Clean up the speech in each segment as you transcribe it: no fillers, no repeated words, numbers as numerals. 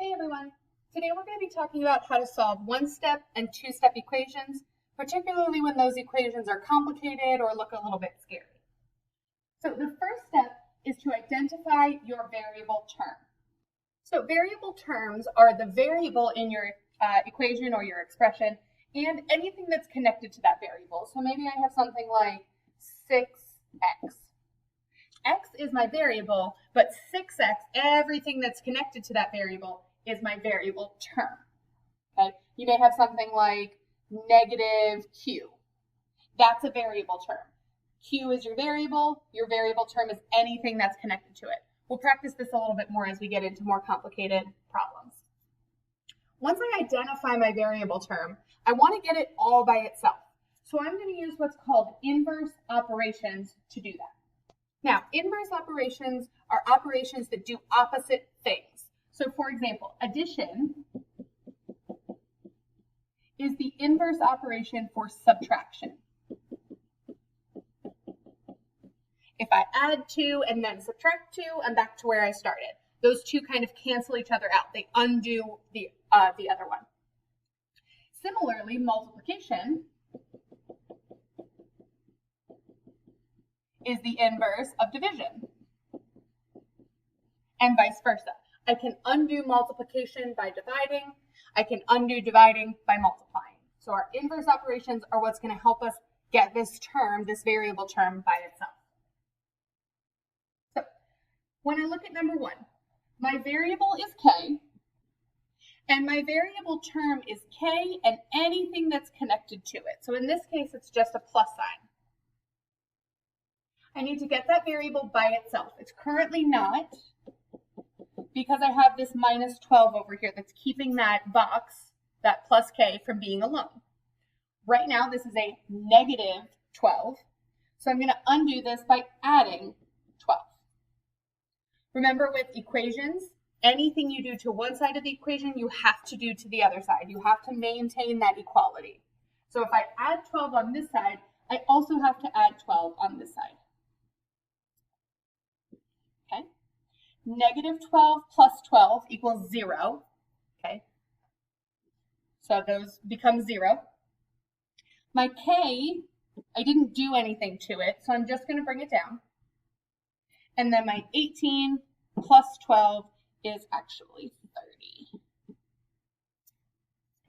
Hey everyone! Today we're going to be talking about how to solve one-step and two-step equations, particularly when those equations are complicated or look a little bit scary. So the first step is to identify your variable term. So variable terms are the variable in your equation or your expression and anything that's connected to that variable. So maybe I have something like 6x. X is my variable, but 6x, everything that's connected to that variable, is my variable term. Okay? You may have something like negative q. That's a variable term. Q is your variable term is anything that's connected to it. We'll practice this a little bit more as we get into more complicated problems. Once I identify my variable term, I want to get it all by itself. So I'm going to use what's called inverse operations to do that. Now, inverse operations are operations that do opposite things. So for example, addition is the inverse operation for subtraction. If I add 2 and then subtract 2, I'm back to where I started. Those two kind of cancel each other out. They undo the other one. Similarly, multiplication is the inverse of division, and vice versa. I can undo multiplication by dividing. I can undo dividing by multiplying. So our inverse operations are what's going to help us get this term, this variable term, by itself. So when I look at number 1, my variable is k, and my variable term is k and anything that's connected to it. So in this case, it's just a plus sign. I need to get that variable by itself. It's currently not, because I have this minus 12 over here that's keeping that box, that plus k, from being alone. Right now, this is a negative 12, so I'm going to undo this by adding 12. Remember, with equations, anything you do to one side of the equation, you have to do to the other side. You have to maintain that equality. So if I add 12 on this side, I also have to add 12 on this side. Okay? Negative 12 plus 12 equals 0. Okay? So those become 0. My k, I didn't do anything to it, so I'm just going to bring it down. And then my 18 plus 12 is actually 30.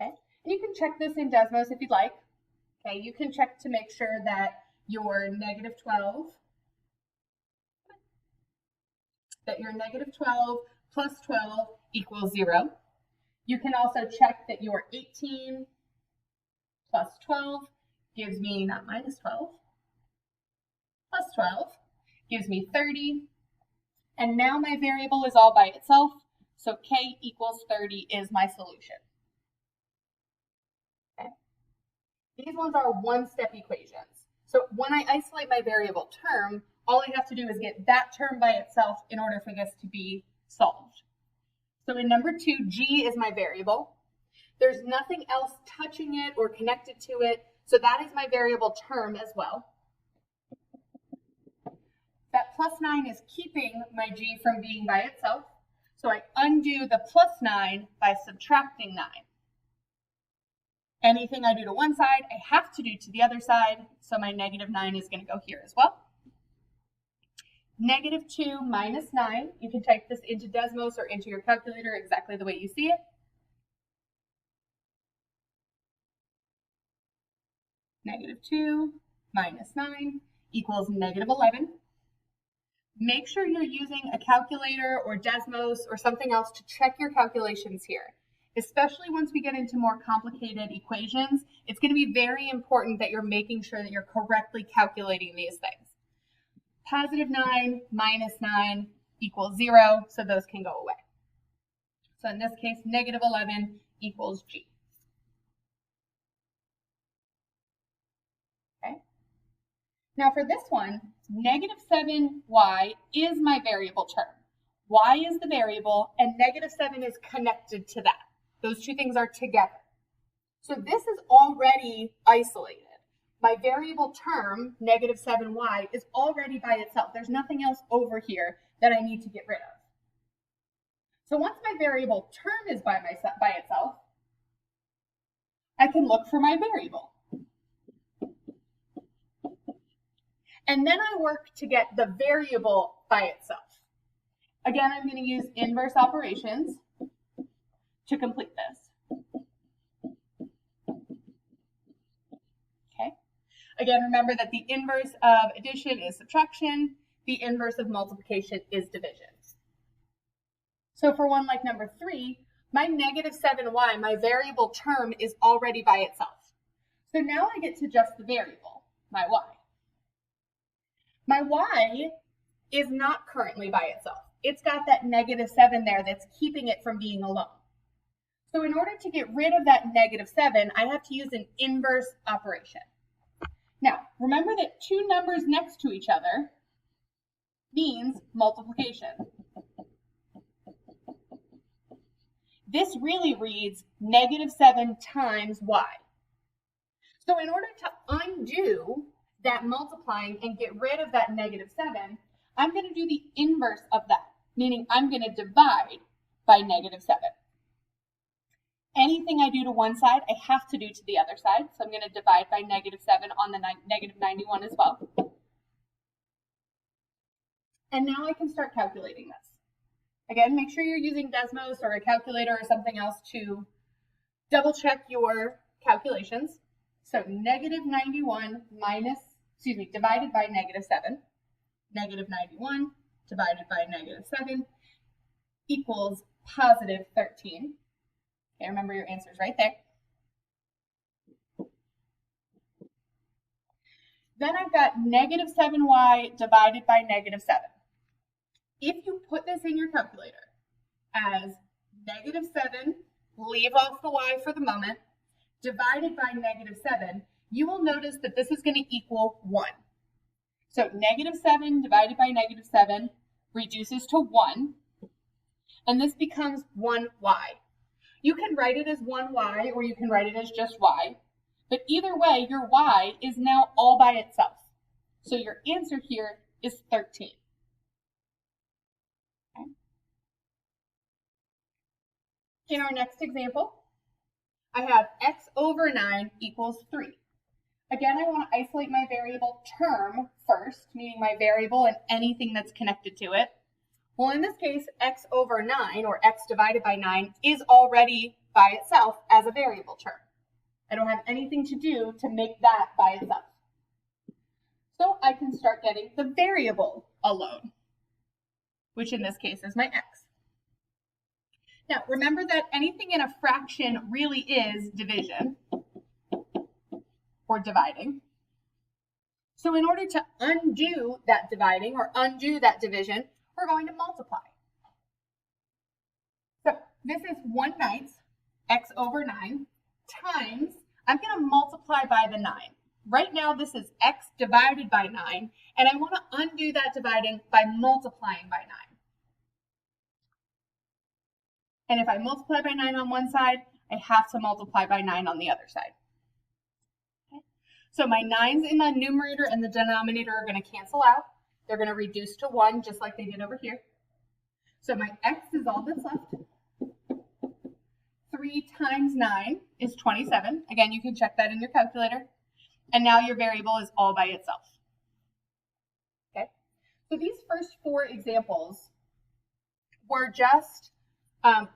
Okay? And you can check this in Desmos if you'd like. Okay? You can check to make sure that your negative 12 plus 12 equals 0. You can also check that your 18 plus 12 gives me, not minus 12, plus 12 gives me 30. And now my variable is all by itself, so k equals 30 is my solution. Okay. These ones are one-step equations. So when I isolate my variable term, all I have to do is get that term by itself in order for this to be solved. So in number 2, g is my variable. There's nothing else touching it or connected to it, so that is my variable term as well. That plus 9 is keeping my g from being by itself, so I undo the plus 9 by subtracting 9. Anything I do to one side, I have to do to the other side, so my negative 9 is going to go here as well. Negative 2 minus 9, you can type this into Desmos or into your calculator exactly the way you see it. Negative 2 minus 9 equals negative 11. Make sure you're using a calculator or Desmos or something else to check your calculations here. Especially once we get into more complicated equations, it's going to be very important that you're making sure that you're correctly calculating these things. Positive 9 minus 9 equals 0, so those can go away. So in this case, negative 11 equals g. Okay. Now for this one, negative 7y is my variable term. Y is the variable, and negative 7 is connected to that. Those two things are together. So this is already isolated. My variable term, negative 7y, is already by itself. There's nothing else over here that I need to get rid of. So once my variable term is by itself, I can look for my variable. And then I work to get the variable by itself. Again, I'm going to use inverse operations to complete this. Okay. Again, remember that the inverse of addition is subtraction. The inverse of multiplication is division. So for one like number 3, my negative 7y, my variable term, is already by itself. So now I get to just the variable, my y. My y is not currently by itself. It's got that negative 7 there that's keeping it from being alone. So in order to get rid of that negative 7, I have to use an inverse operation. Now, remember that two numbers next to each other means multiplication. This really reads negative 7 times y. So in order to undo that multiplying and get rid of that negative 7, I'm going to do the inverse of that, meaning I'm going to divide by negative 7. Anything I do to one side, I have to do to the other side. So I'm going to divide by negative 7 on the negative 91 as well. And now I can start calculating this. Again, make sure you're using Desmos or a calculator or something else to double check your calculations. So negative 91 divided by negative 7. Negative 91 divided by negative 7 equals positive 13. Okay, remember your answers right there. Then I've got negative 7y divided by negative 7. If you put this in your calculator as negative 7, leave off the y for the moment, divided by negative 7, you will notice that this is going to equal 1. So negative 7 divided by negative 7 reduces to 1, and this becomes 1y. You can write it as 1y or you can write it as just y, but either way, your y is now all by itself. So your answer here is 13. Okay. In our next example, I have x over 9 equals 3. Again, I want to isolate my variable term first, meaning my variable and anything that's connected to it. Well, in this case, x over 9, or x divided by 9, is already by itself as a variable term. I don't have anything to do to make that by itself. So I can start getting the variable alone, which in this case is my x. Now, remember that anything in a fraction really is division, or dividing. So in order to undo that dividing or undo that division, we're going to multiply. So this is 1/9 x over 9 times, I'm going to multiply by the 9. Right now this is x divided by 9, and I want to undo that dividing by multiplying by 9. And if I multiply by 9 on one side, I have to multiply by 9 on the other side. Okay. So my 9's in the numerator and the denominator are going to cancel out. They're going to reduce to 1 just like they did over here. So my x is all that's left. 3 times 9 is 27. Again, you can check that in your calculator. And now your variable is all by itself. Okay. So these first 4 examples were just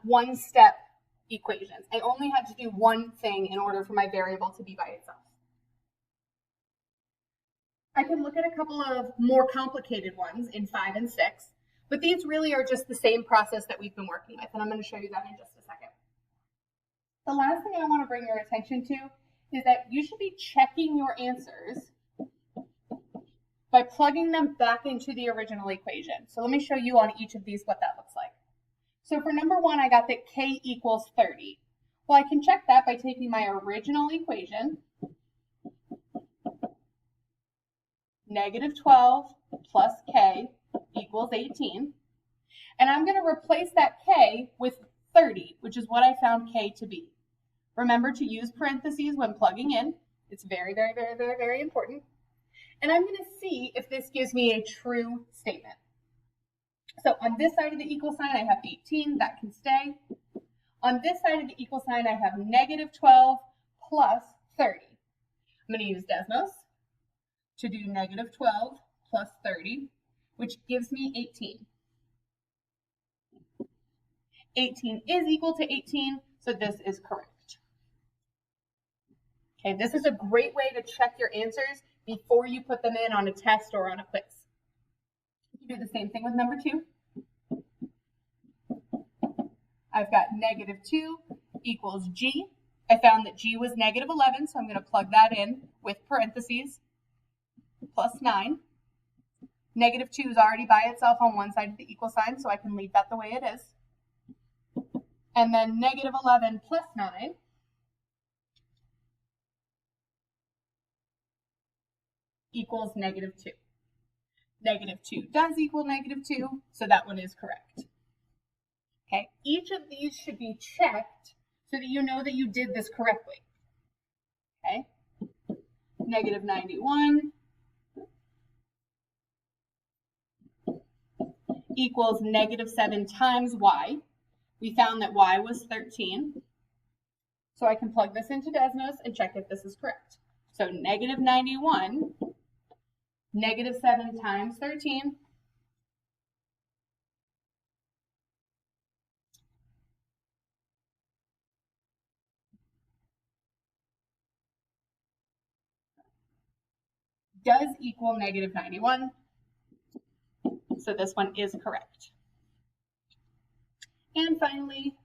one-step equations. I only had to do one thing in order for my variable to be by itself. I can look at a couple of more complicated ones in 5 and 6, but these really are just the same process that we've been working with, and I'm going to show you that in just a second. The last thing I want to bring your attention to is that you should be checking your answers by plugging them back into the original equation. So let me show you on each of these what that looks like. So for number 1, I got that k equals 30. Well, I can check that by taking my original equation, negative 12 plus k equals 18. And I'm going to replace that k with 30, which is what I found k to be. Remember to use parentheses when plugging in. It's very, very, very, very, very important. And I'm going to see if this gives me a true statement. So on this side of the equal sign, I have 18, that can stay. On this side of the equal sign, I have negative 12 plus 30. I'm going to use Desmos to do negative 12 plus 30, which gives me 18. 18 is equal to 18, so this is correct. Okay, this is a great way to check your answers before you put them in on a test or on a quiz. You do the same thing with number 2. I've got negative 2 equals g. I found that g was negative 11, so I'm going to plug that in with parentheses, plus 9. Negative 2 is already by itself on one side of the equal sign, so I can leave that the way it is. And then negative 11 plus 9 equals negative 2. Negative 2 does equal negative 2, so that one is correct. Okay, each of these should be checked so that you know that you did this correctly. Okay, negative 91 equals negative 7 times y. We found that y was 13. So I can plug this into Desmos and check if this is correct. So negative 91, negative 7 times 13, does equal negative 91. So this one is correct. And finally,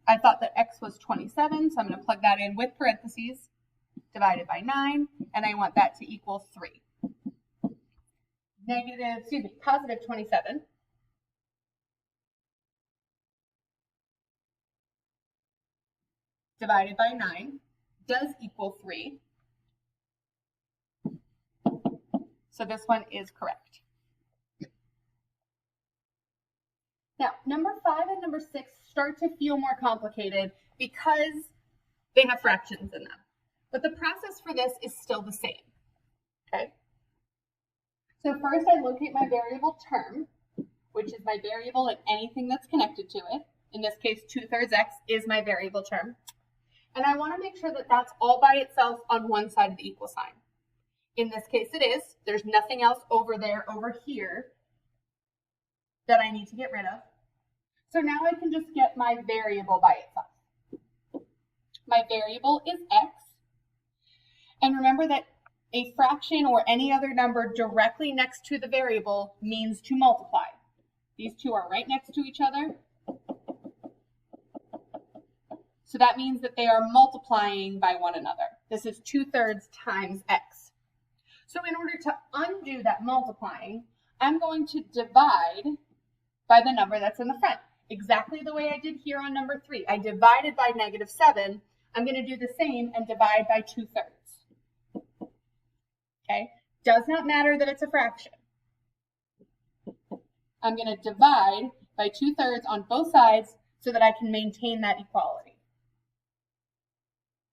I thought that x was 27, so I'm going to plug that in with parentheses, divided by 9, and I want that to equal 3. Positive 27 divided by 9 does equal 3. So this one is correct. Now, number 5 and number 6 start to feel more complicated because they have fractions in them. But the process for this is still the same. Okay? So first I locate my variable term, which is my variable and anything that's connected to it. In this case, 2/3 x is my variable term. And I want to make sure that that's all by itself on one side of the equal sign. In this case, it is. There's nothing else over here that I need to get rid of. So now I can just get my variable by itself. My variable is x. And remember that a fraction or any other number directly next to the variable means to multiply. These two are right next to each other. So that means that they are multiplying by one another. This is 2/3 times x. So in order to undo that multiplying, I'm going to divide by the number that's in the front, exactly the way I did here on number 3. I divided by negative 7. I'm going to do the same and divide by 2/3. Okay, does not matter that it's a fraction. I'm going to divide by 2/3 on both sides so that I can maintain that equality.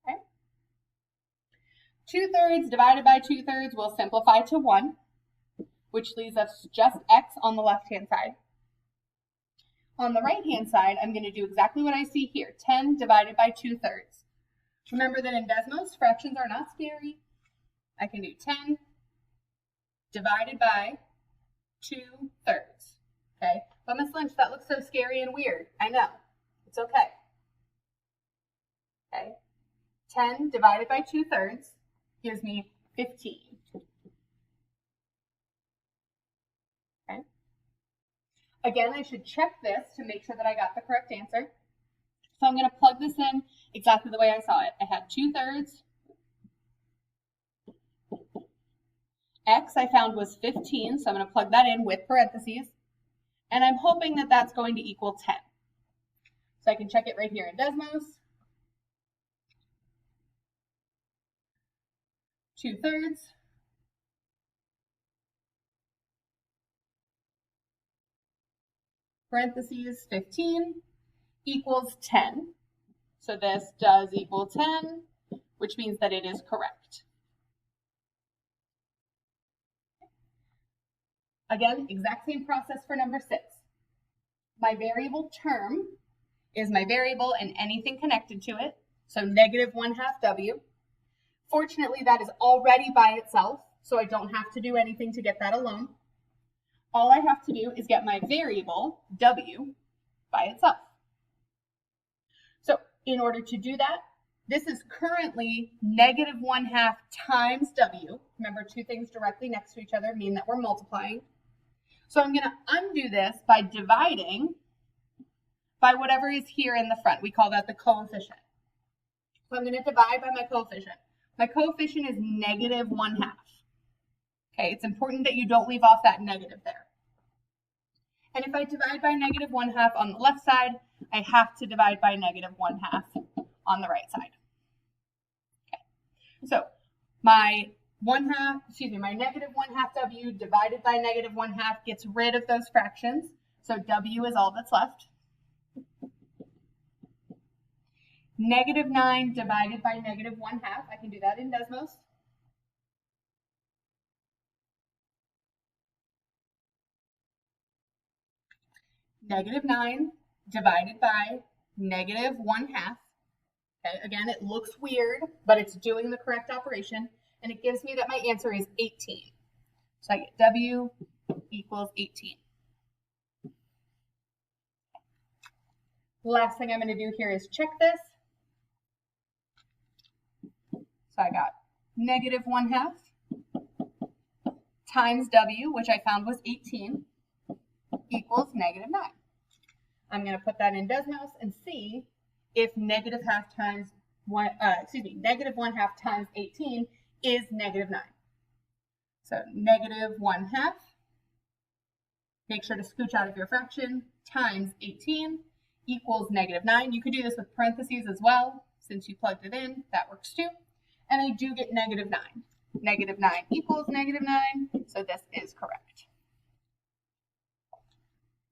Okay, 2/3 divided by 2/3 will simplify to 1, which leaves us just x on the left-hand side. On the right-hand side, I'm going to do exactly what I see here, 10 divided by 2/3. Remember that in Desmos, fractions are not scary. I can do 10 divided by 2/3. Okay, but Miss Lynch, that looks so scary and weird. I know, it's okay. Okay, 10 divided by 2/3 gives me 15. Okay. Again, I should check this to make sure that I got the correct answer. So I'm going to plug this in exactly the way I saw it. I had 2/3. X I found was 15, so I'm going to plug that in with parentheses. And I'm hoping that that's going to equal 10. So I can check it right here in Desmos. 2/3. Parentheses 15 equals 10. So this does equal 10, which means that it is correct. again, exact same process for number 6. My variable term is my variable and anything connected to it, so negative 1/2 W. Fortunately, that is already by itself, so I don't have to do anything to get that alone. All I have to do is get my variable, W, by itself. So in order to do that, this is currently negative 1/2 times W. Remember, two things directly next to each other mean that we're multiplying. So I'm going to undo this by dividing by whatever is here in the front. We call that the coefficient. So I'm going to divide by my coefficient. My coefficient is negative 1/2. Okay, it's important that you don't leave off that negative there. And if I divide by negative 1/2 on the left side, I have to divide by negative 1/2 on the right side. Okay, so my negative 1/2 W divided by negative 1/2 gets rid of those fractions. So W is all that's left. Negative 9 divided by negative 1/2. I can do that in Desmos. Negative 9 divided by negative 1/2. Okay, again, it looks weird, but it's doing the correct operation, and it gives me that my answer is 18. So I get W equals 18. Last thing I'm going to do here is check this. So I got negative 1/2 times W, which I found was 18, equals negative 9. I'm going to put that in Desmos and see if negative 1/2 times negative 1/2 times 18 is negative 9. So negative 1/2, make sure to scooch out of your fraction, times 18 equals negative 9. You could do this with parentheses as well. Since you plugged it in, that works too. And I do get negative 9. Negative 9 equals negative 9, so this is correct.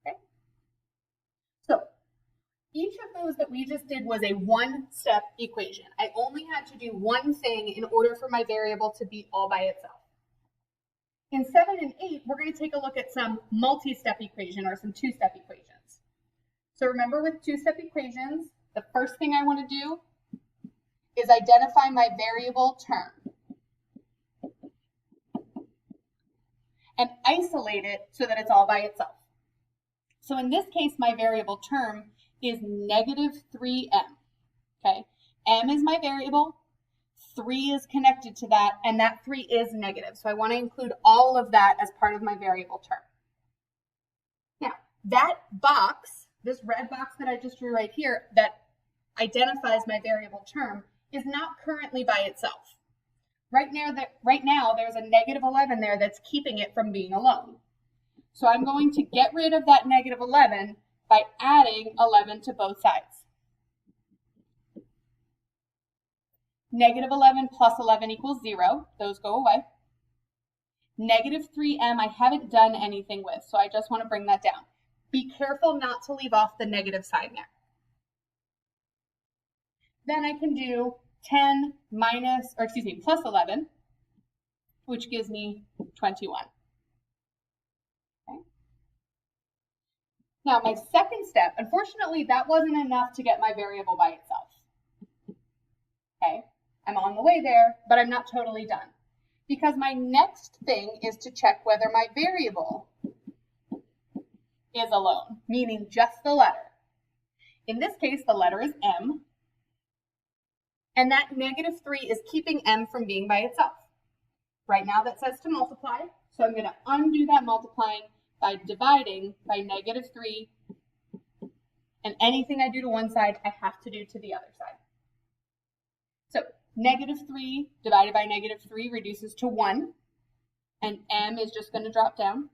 Okay. So each of those that we just did was a one-step equation. I only had to do one thing in order for my variable to be all by itself. In 7 and 8, we're going to take a look at some multi-step equation or some two-step equations. So remember, with two-step equations, the first thing I want to do is identify my variable term and isolate it so that it's all by itself. So in this case, my variable term is negative 3m. Okay, m is my variable, 3 is connected to that, and that 3 is negative. So I want to include all of that as part of my variable term. Now, that box, this red box that I just drew right here, that identifies my variable term, is not currently by itself. Right now, there's a negative 11 there that's keeping it from being alone. So I'm going to get rid of that negative 11 by adding 11 to both sides. Negative 11 plus 11 equals 0. Those go away. Negative 3m I haven't done anything with, so I just want to bring that down. Be careful not to leave off the negative sign there. Then I can do 10 plus 11, which gives me 21. Okay. Now my second step, unfortunately, that wasn't enough to get my variable by itself. Okay, I'm on the way there, but I'm not totally done, because my next thing is to check whether my variable is alone, meaning just the letter. In this case, the letter is m. And that negative 3 is keeping m from being by itself. Right now that says to multiply, so I'm going to undo that multiplying by dividing by negative 3, and anything I do to one side, I have to do to the other side. So negative 3 divided by negative 3 reduces to 1, and m is just going to drop down.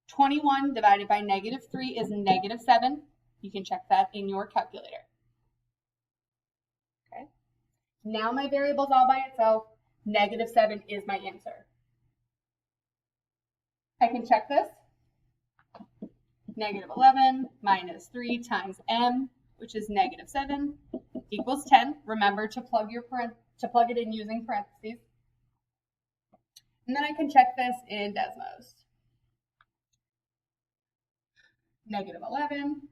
21 divided by negative 3 is negative 7. You can check that in your calculator. Now my variable's all by itself. Negative 7 is my answer. I can check this. Negative 11 minus 3 times m, which is negative 7, equals 10. Remember to plug it in using parentheses. And then I can check this in Desmos. negative 11,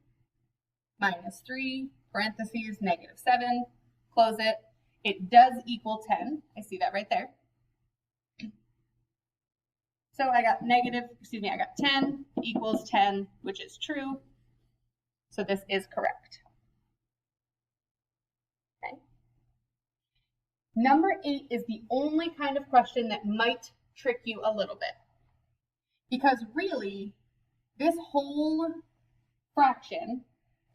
minus 3, parentheses, negative 7, close it. It does equal 10. I see that right there. So I got 10 equals 10, which is true. So this is correct. Okay. Number 8 is the only kind of question that might trick you a little bit. Because really, this whole fraction,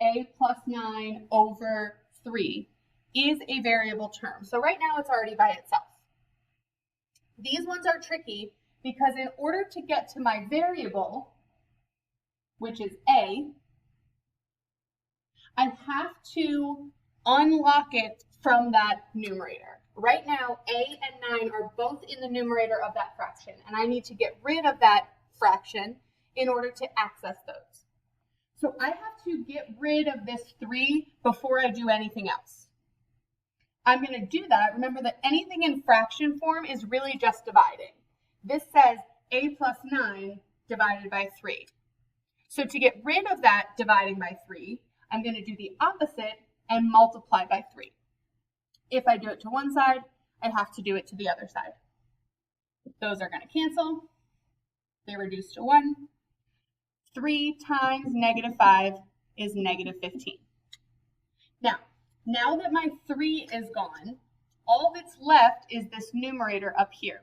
a plus 9 over 3, is a variable term. So right now it's already by itself. These ones are tricky because in order to get to my variable, which is a, I have to unlock it from that numerator. Right now, a and 9 are both in the numerator of that fraction, and I need to get rid of that fraction in order to access those. So I have to get rid of this 3 before I do anything else. I'm going to do that. Remember that anything in fraction form is really just dividing. This says a plus 9 divided by 3. So to get rid of that dividing by 3, I'm going to do the opposite and multiply by 3. If I do it to one side, I have to do it to the other side. Those are going to cancel. They reduce to 1. 3 times negative 5 is negative 15. Now that my 3 is gone, all that's left is this numerator up here,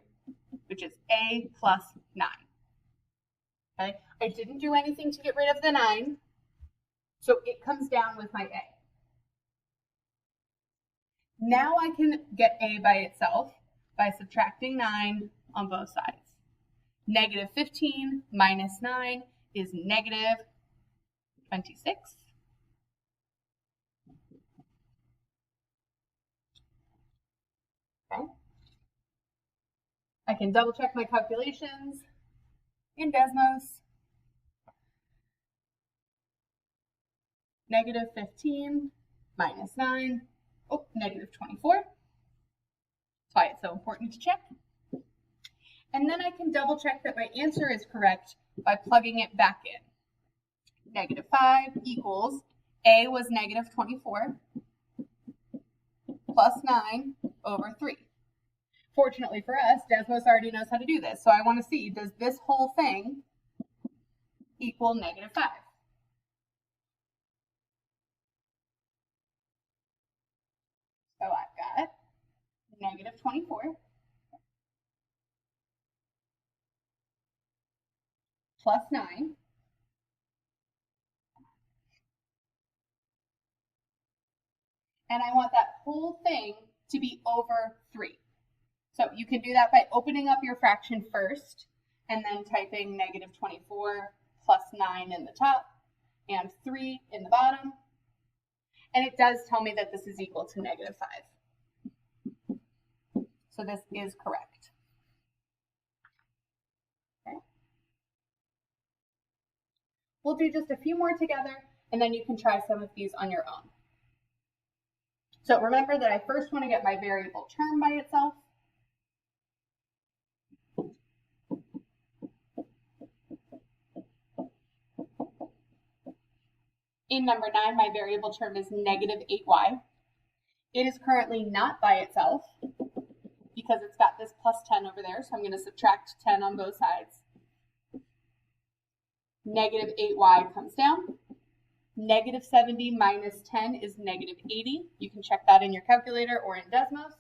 which is a plus 9. Okay? I didn't do anything to get rid of the 9, so it comes down with my a. Now I can get a by itself by subtracting 9 on both sides. Negative 15 minus 9 is negative 26. Okay. I can double check my calculations in Desmos. Negative 15 minus 9, negative 24. That's why it's so important to check. And then I can double check that my answer is correct by plugging it back in. Negative 5 equals, a was negative 24 plus 9 over 3. Fortunately for us, Desmos already knows how to do this. So I want to see, does this whole thing equal negative 5? So I've got negative 24 plus 9 and I want that whole thing to be over 3. So you can do that by opening up your fraction first and then typing negative 24 plus 9 in the top and 3 in the bottom. And it does tell me that this is equal to negative 5. So this is correct. Okay. We'll do just a few more together, and then you can try some of these on your own. So remember that I first want to get my variable term by itself. In number 9, my variable term is negative 8y. It is currently not by itself because it's got this plus 10 over there, so I'm going to subtract 10 on both sides. Negative 8y comes down. Negative 70 minus 10 is negative 80. You can check that in your calculator or in Desmos.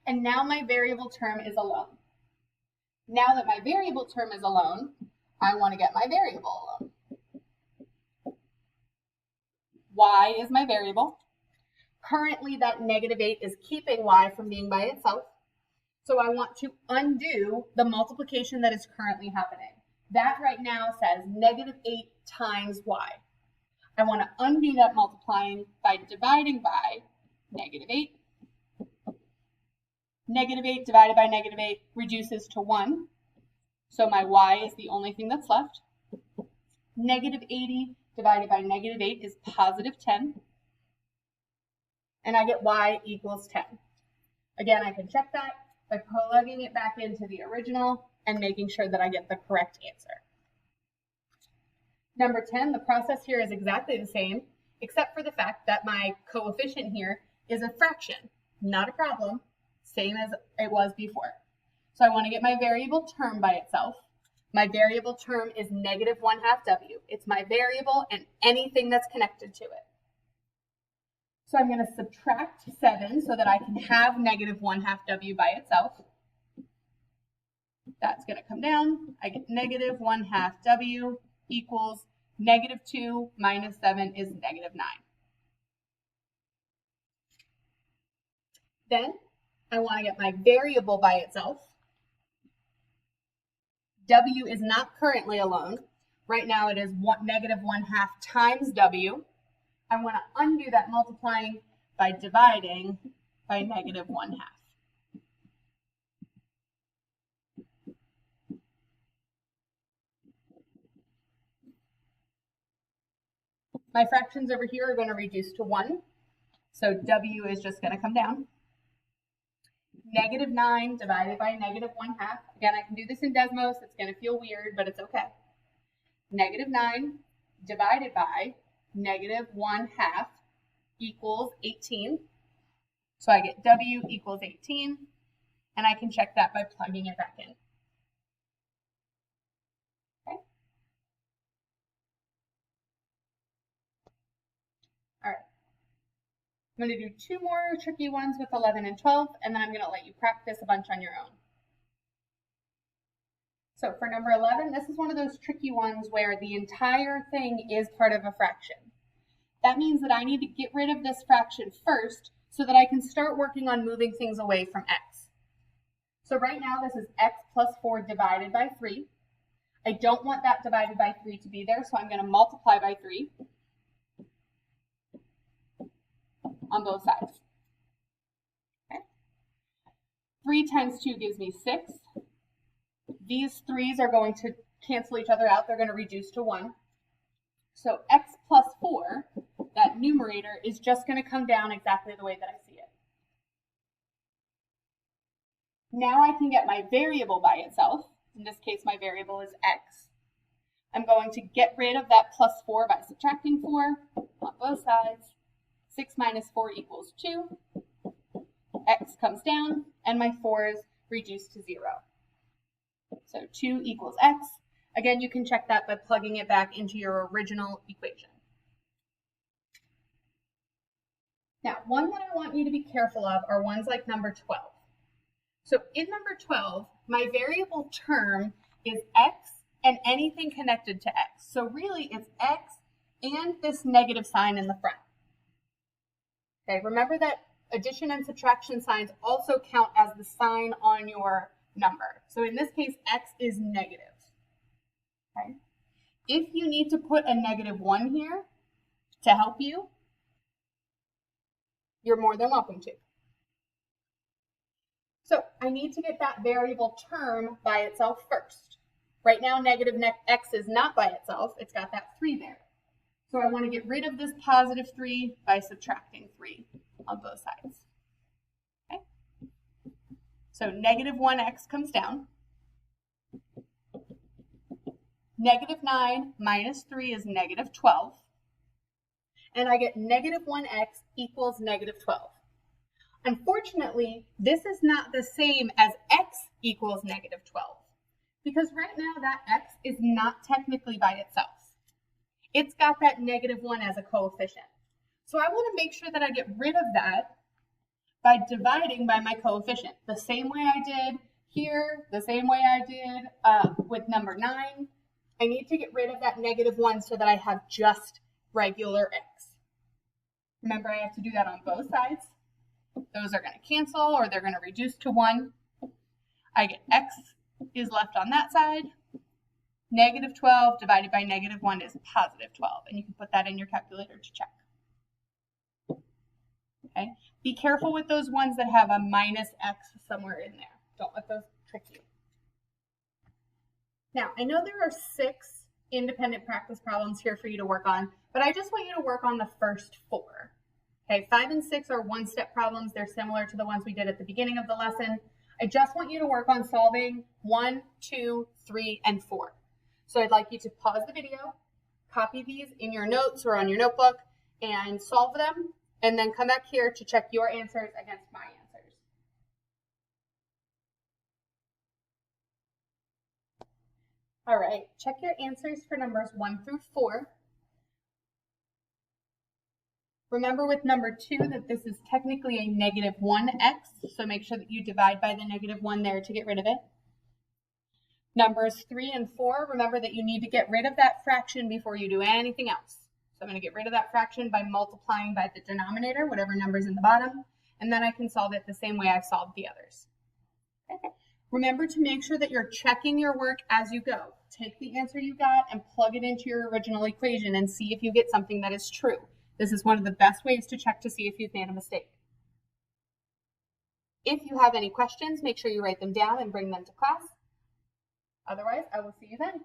And now my variable term is alone. Now that my variable term is alone, I want to get my variable alone. Y is my variable. Currently, that negative 8 is keeping y from being by itself. So I want to undo the multiplication that is currently happening. That right now says negative 8 times y. I want to undo that multiplying by dividing by negative 8. Negative 8 divided by negative 8 reduces to 1. So my y is the only thing that's left. Negative 80 divided by negative 8 is positive 10. And I get y equals 10. Again, I can check that by plugging it back into the original and making sure that I get the correct answer. Number 10, the process here is exactly the same, except for the fact that my coefficient here is a fraction, not a problem, same as it was before. So I want to get my variable term by itself. My variable term is negative 1/2 w. It's my variable and anything that's connected to it. So I'm going to subtract 7 so that I can have negative 1/2 w by itself. That's going to come down. I get negative 1/2 w equals negative 2 minus 7 is negative 9. Then I want to get my variable by itself. W is not currently alone. Right now it is negative 1/2 times w. I want to undo that multiplying by dividing by negative 1/2. My fractions over here are going to reduce to 1. So w is just going to come down. Negative 9 divided by negative 1/2. Again, I can do this in Desmos. It's going to feel weird, but it's okay. Negative 9 divided by negative 1/2 equals 18. So I get w equals 18, and I can check that by plugging it back in. Okay. All right. I'm going to do 2 more tricky ones with 11 and 12, and then I'm going to let you practice a bunch on your own. So for number 11, this is one of those tricky ones where the entire thing is part of a fraction. That means that I need to get rid of this fraction first so that I can start working on moving things away from x. So right now this is x plus 4 divided by 3. I don't want that divided by 3 to be there, so I'm going to multiply by 3 on both sides. Okay. 3 times 2 gives me 6. These 3's are going to cancel each other out. They're going to reduce to 1. So x plus 4, that numerator, is just going to come down exactly the way that I see it. Now I can get my variable by itself. In this case, my variable is x. I'm going to get rid of that plus 4 by subtracting 4 on both sides. 6 minus 4 equals 2. X comes down, and my 4's reduce to 0. So 2 equals x. Again, you can check that by plugging it back into your original equation. Now, one that I want you to be careful of are ones like number 12. So in number 12, my variable term is x and anything connected to x. So really it's x and this negative sign in the front. Okay, remember that addition and subtraction signs also count as the sign on your number. So in this case, x is negative. Okay. If you need to put a negative 1 here to help you, you're more than welcome to. So I need to get that variable term by itself first. Right now, negative x is not by itself. It's got that 3 there. So I want to get rid of this positive 3 by subtracting 3 on both sides. Okay. So negative 1x comes down. Negative 9 minus 3 is negative 12. And I get negative 1x equals negative 12. Unfortunately, this is not the same as x equals negative 12. Because right now that x is not technically by itself. It's got that negative 1 as a coefficient. So I want to make sure that I get rid of that by dividing by my coefficient. The same way I did here, the same way I did with number 9. I need to get rid of that negative 1 so that I have just regular x. Remember, I have to do that on both sides. Those are going to cancel, or they're going to reduce to 1. I get x is left on that side. Negative 12 divided by negative 1 is positive 12, and you can put that in your calculator to check. Okay. Be careful with those ones that have a minus x somewhere in there. Don't let those trick you. Now, I know there are 6 independent practice problems here for you to work on, but I just want you to work on the first 4. Okay, 5 and 6 are one-step problems. They're similar to the ones we did at the beginning of the lesson. I just want you to work on solving 1, 2, 3, and 4. So I'd like you to pause the video, copy these in your notes or on your notebook and solve them, and then come back here to check your answers against my answers. All right, check your answers for numbers 1 through 4. Remember with number 2 that this is technically a negative 1x, so make sure that you divide by the negative 1 there to get rid of it. Numbers 3 and 4, remember that you need to get rid of that fraction before you do anything else. So I'm going to get rid of that fraction by multiplying by the denominator, whatever number's in the bottom, and then I can solve it the same way I've solved the others. Okay. Remember to make sure that you're checking your work as you go. Take the answer you got and plug it into your original equation and see if you get something that is true. This is one of the best ways to check to see if you've made a mistake. If you have any questions, make sure you write them down and bring them to class. Otherwise, I will see you then.